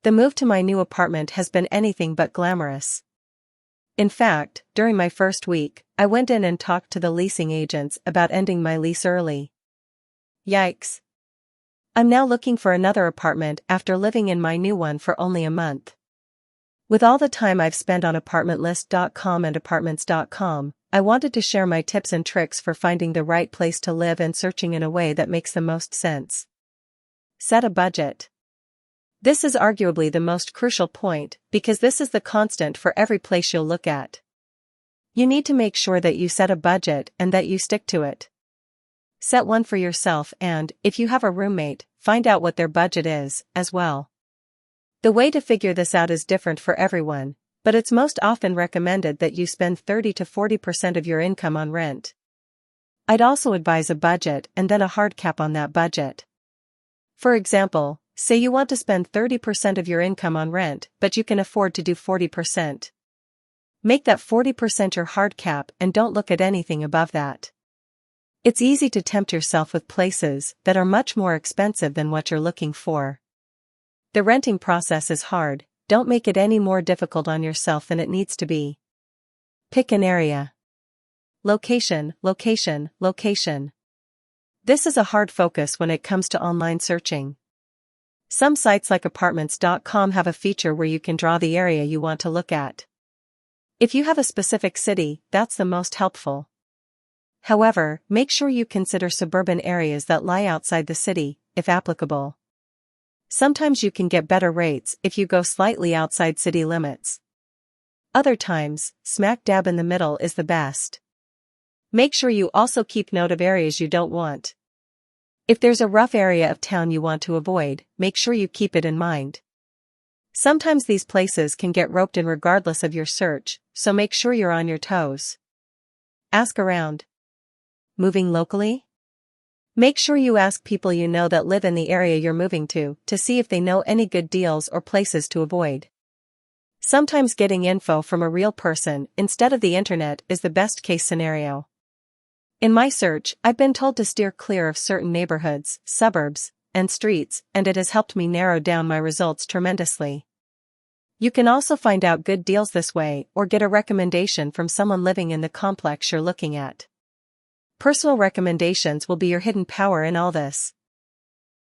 The move to my new apartment has been anything but glamorous. In fact, during my first week, I went in and talked to the leasing agents about ending my lease early. Yikes. I'm now looking for another apartment after living in my new one for only a month. With all the time I've spent on apartmentlist.com and apartments.com, I wanted to share my tips and tricks for finding the right place to live and searching in a way that makes the most sense. Set a budget. This is arguably the most crucial point, because this is the constant for every place you'll look at. You need to make sure that you set a budget and that you stick to it. Set one for yourself and, if you have a roommate, find out what their budget is, as well. The way to figure this out is different for everyone, but it's most often recommended that you spend 30 to 40% of your income on rent. I'd also advise a budget and then a hard cap on that budget. For example, say you want to spend 30% of your income on rent, but you can afford to do 40%. Make that 40% your hard cap and don't look at anything above that. It's easy to tempt yourself with places that are much more expensive than what you're looking for. The renting process is hard, don't make it any more difficult on yourself than it needs to be. Pick an area. Location, location, location. This is a hard focus when it comes to online searching. Some sites like apartments.com have a feature where you can draw the area you want to look at. If you have a specific city, that's the most helpful. However, make sure you consider suburban areas that lie outside the city, if applicable. Sometimes you can get better rates if you go slightly outside city limits. Other times, smack dab in the middle is the best. Make sure you also keep note of areas you don't want. If there's a rough area of town you want to avoid, make sure you keep it in mind. Sometimes these places can get roped in regardless of your search, so make sure you're on your toes. Ask around. Moving locally? Make sure you ask people you know that live in the area you're moving to see if they know any good deals or places to avoid. Sometimes getting info from a real person instead of the internet is the best case scenario. In my search, I've been told to steer clear of certain neighborhoods, suburbs, and streets, and it has helped me narrow down my results tremendously. You can also find out good deals this way or get a recommendation from someone living in the complex you're looking at. Personal recommendations will be your hidden power in all this.